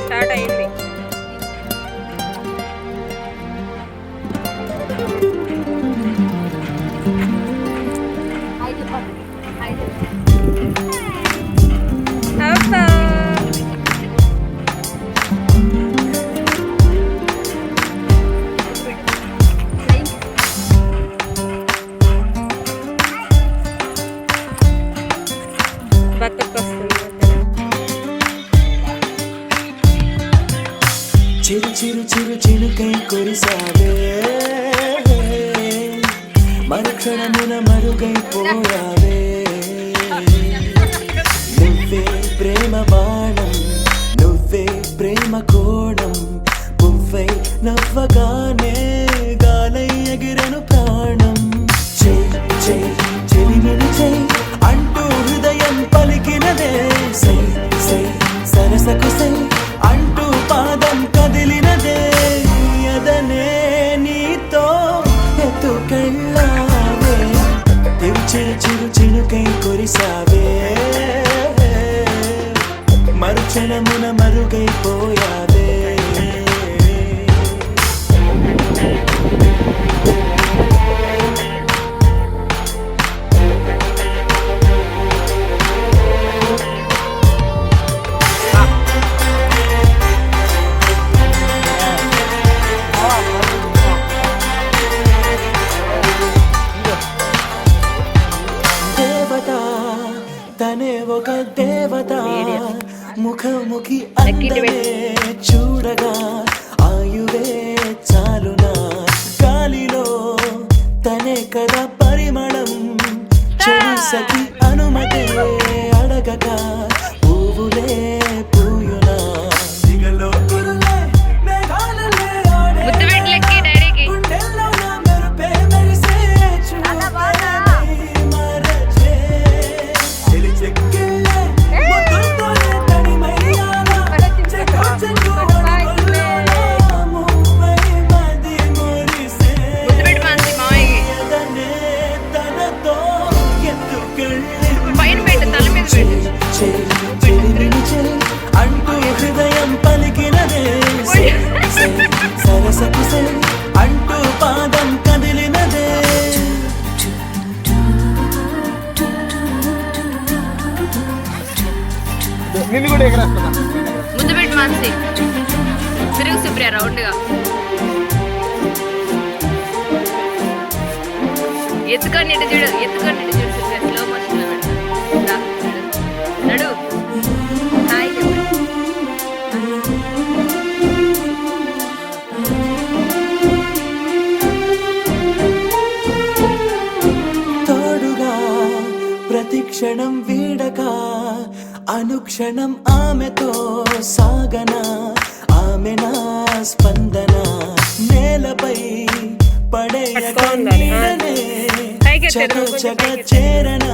Start అయింది. చిరు చిరు చిరు చిరుకై కురిసావే, మరుక్షణమున మరుగైపోయావే. నువ్వే ప్రేమ బాణం, నువ్వే ప్రేమ కోణం, పువ్వై నవ్వగానే గాలై ఎగిరెను ప్రాణం. చై చై చెలిమిని చై అంటూ హృదయం పలికినదే, సై సై సరసకు సై అంటూ పాదం కదిలినదే. ఎదనే నీతో ఎత్తుకెళ్ళావే, చిరు చిరు చిరుకై కురిసావే, మరుక్షణమున మరుగైపోయావే. తనే ఒక దేవత, ముఖముఖి అందమే చూడగా ఆయువే చాలునా. గాలిలో తనే కదా పరిమళం, చెరుసకి అనుమతే అడగగా పువ్వులే పూయునా. దిగలో కురులే మేఘాలలే ఆడే, గుండెల్లో నా మెరుపే మెరిసే అంటూ హృదయం పలికినదే, సరసకు సై అంటూ పాదం కదిలినదే. ముందు పెట్టి మాన్సి తిరుగు సుప్రియ రౌండ్గా ఎత్తుకొని ఇటు చూడు, ఎత్తుకొని ఇటు చూడు సుప్రియ, స్లో మోషన్ లో నడు. హాయ్ తోడుగా ప్రతిక్షణం వీడక అనుక్షణం ఆమెతో సాగన, ఆమె నా స్పందన. నేలపై పడేయనే చక చేరన,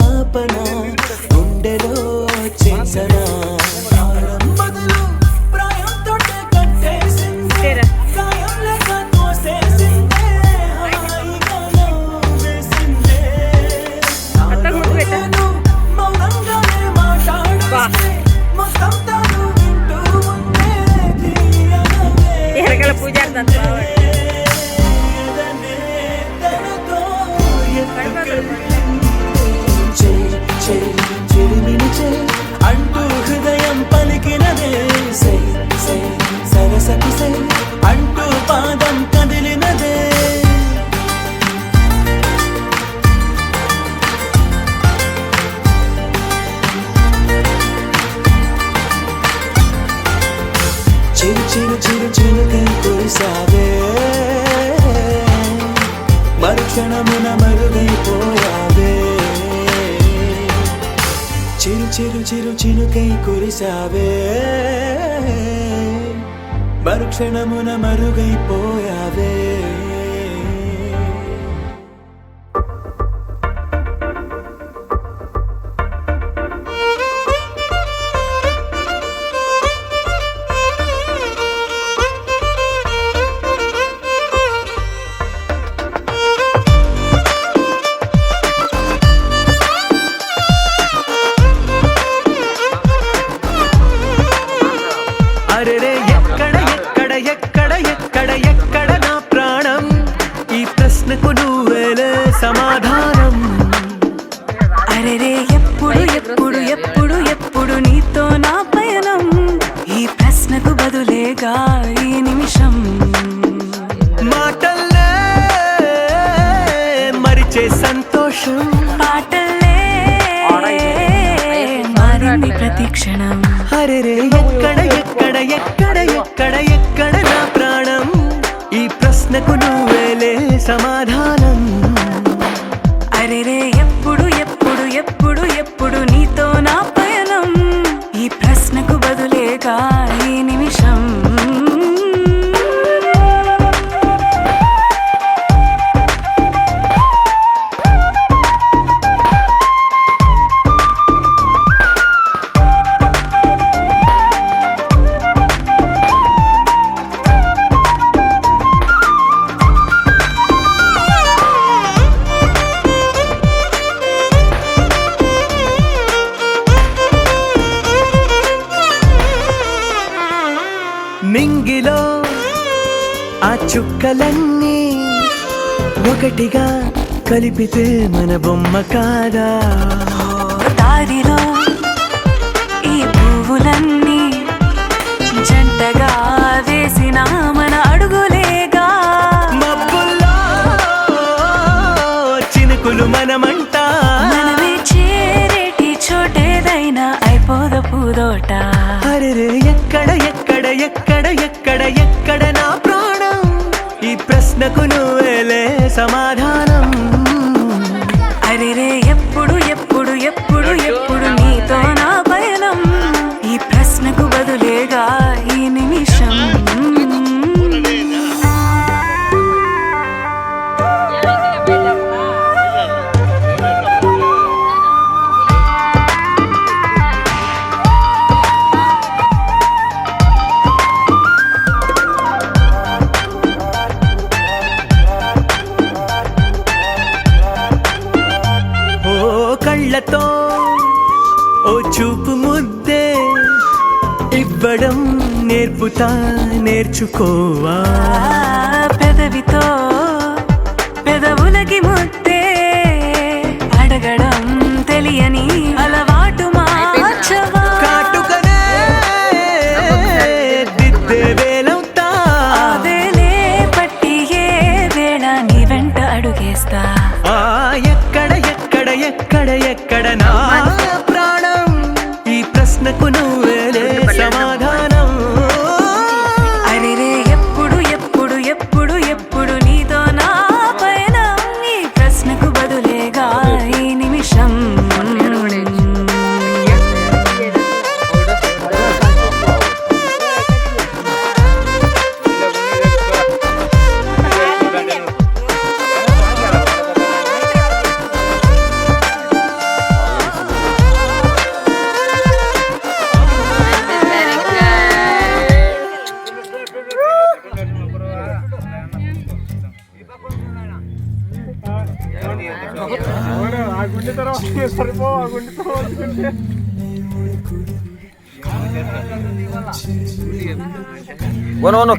ఆపన గుండెలో చేసన. బదులు ప్రాయంతో కట్టేసిందే, గాయం లేక తోసేసిందే, హాయిగా నవ్వేసిందే. మౌనంగానే మాట్లాడే మొత్తం తాను వింటూ ఉండే ఎరగల పూజ అంటూ హృదయం పలికినదే, సై సై సరసకు సై అంటూ పాదం కదిలినదే. చిరు చిరు చిరు చిరుకై కురిసావే, మరుక్షణమున మరుగైపోయావే. చిరు చిరు చిరు చినుకై కురిసావే, మరుక్షణమున మరుగైపోయావే. క్షణం. అరే రే ఎక్కడ ఎక్కడ ఎక్కడ ఎక్కడ ఎక్కడ నా ప్రాణం, ఈ ప్రశ్నకు నువ్వేలే సమాధానం. అరే రే ఎప్పుడు ఎప్పుడు ఎప్పుడు ఎప్పుడు నీతో నా పయనం, ఈ ప్రశ్నకు బదులేగా ఈ నిమిషం. మింగిలో ఆ చుక్కలన్నీ ఒకటిగా కలిపితే మన బొమ్మ కాదా. దారిలో ఈ పువ్వులన్నీ జంటగా వేసిన మన అడుగులేగా. మబ్బుల్లో చినుకులు మనమంట, మనమే చేరేటి చోటేదైనా అయిపోద పూదోట. అరే రే ఎక్కడ ఎక్కడ ఎక్కడ ఎక్కడ ఎక్కడ నా ప్రాణం, ఈ ప్రశ్నకు నువ్వేలే సమాధానం. అరే రే ఎప్పుడు ఎప్పుడు ఎప్పుడు ఎప్పుడు నీతో నా పయనం, ఈ ప్రశ్నకు బదులేగా ఈ నిమిషం. కళ్ళతో ఓ చూపు ముద్దే ఇవ్వడం నేర్పుతా, నేర్చుకోవా. పెదవితో పెదవులకి ముద్దే అడగడం తెలియని అలవాటు మార్చవా. కాటుకనే దిద్దే వేలవుతా, వేలే పట్టి ఏ వేళ నీ వెంట అడుగేస్తా. ఎక్కడ ఎక్కడ ఎక్కడ ఎక్కడ నా ప్రాణం, ఈ ప్రశ్నకు నువ్వేలే సమాధానం. అరే రే ఎప్పుడు ఎప్పుడు ఎప్పుడు ఎప్పుడు నీతో నా పైన, ఈ ప్రశ్నకు బదులేగా ఈ నిమిషం.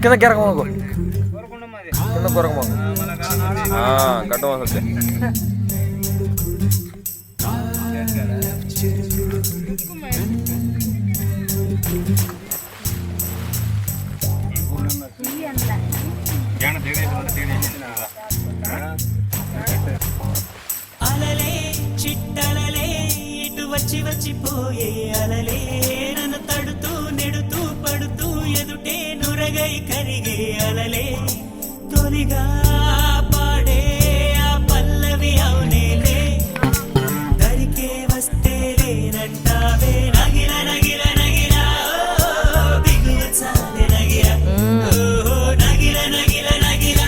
కింద కెరకమాకు, కింద కొరకమాకు, గడ్డం వస్తుంది. అలలే చిట్టలలే ఇటు వచ్చి వచ్చిపోయే అలలే, నన్ను తడుతూ నెడుతూ పడుతూ ఎదుటే నురగై కరిగే అలలే. తొలిగా పాడే ఆ పల్లవి అవునేలే, దరికే వస్తే లేనంటావే నగిల నగిల నగిల దిగువ చాలే నగిల, నగిల నగిల నగిల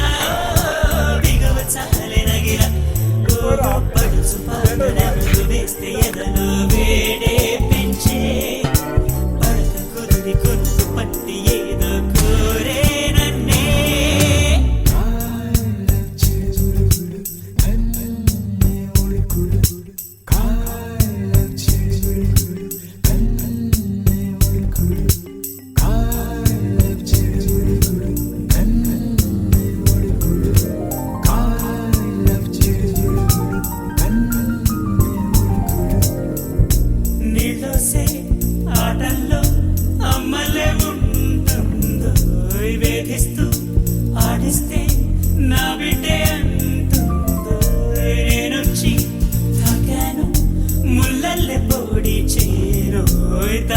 దిగువ చాలే నగిల. పడుచు పాదలు వేస్తే ఎదలు వేడే పెంచే, పడక కుదిరి కొట్టు పట్టి ఏదో కోరే నన్నే.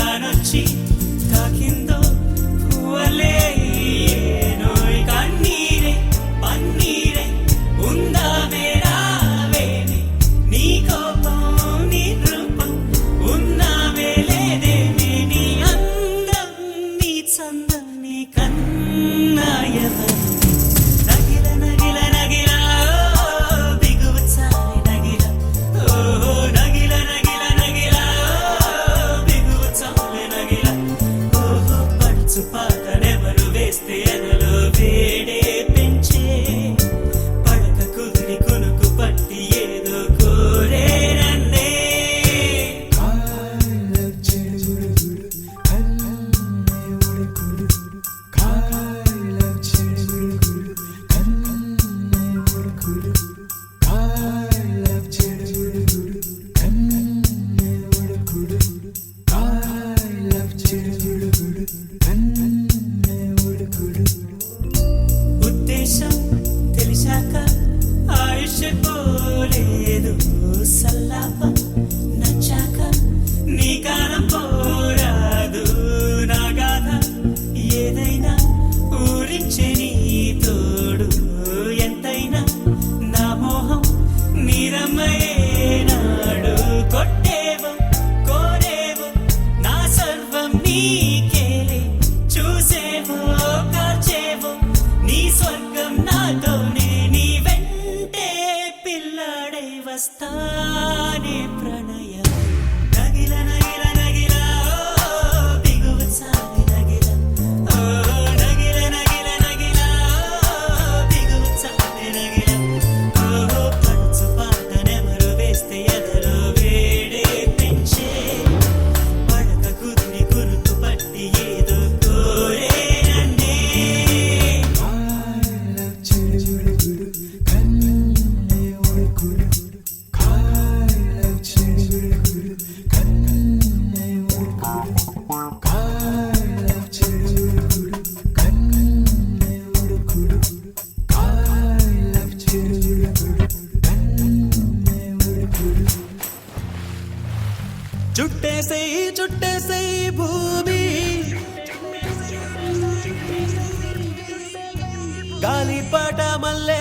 గానొచ్చి తాకిందో పువ్వలే ఏనోయ్ కన్నీరే పన్నీరే ఉందామే రావేనే నీ కోపం నీ రూపం ఉన్నావే లేదేమే నీ అందం నీ చందం నీ కన్నాయవరు నగిల నగిల నగిల బిగువు చాలి నగిల ఓ నగిల నగిల నగిల బిగువు చాలి నగిల ఓహో పడుచు పాటనెవరు వేస్తే ఎదలో వేడే పెంచే పడక కుదిరి కొనుకు పట్టి ఏదో కోరే నన్నే ఉద్దేశం తెలిసాక ఆయుష్ పోలేదు సల్లాప నచ్చాక నీ కాలం పోరాదు నా గాథ ఏదైనా ఊరించే నీ తోడు ఎంతైనా నా మోహం నీరమయ్యేనాడు కొట్టేవో కోరేవో నా సర్వం నీకేలే చూసేవో కాచేవో నీ స్వర్గం నాతోనే నీ వెంటే పిల్లాడై వస్తానే ప్రణయం నగిల నగిల నగిల బిగువు చాలి నగిల ఓ నగిల నగిల నగిల బిగువు చాలి నగిల ఓ పడుచు పాటనెవరు వేస్తే ఎదలో వేడే పెంచే పడక కుదిరి కురుకు పట్టి ఏదో కోరే నన్నే చుట్టేసేయి భూమి గాలిపాట మల్లె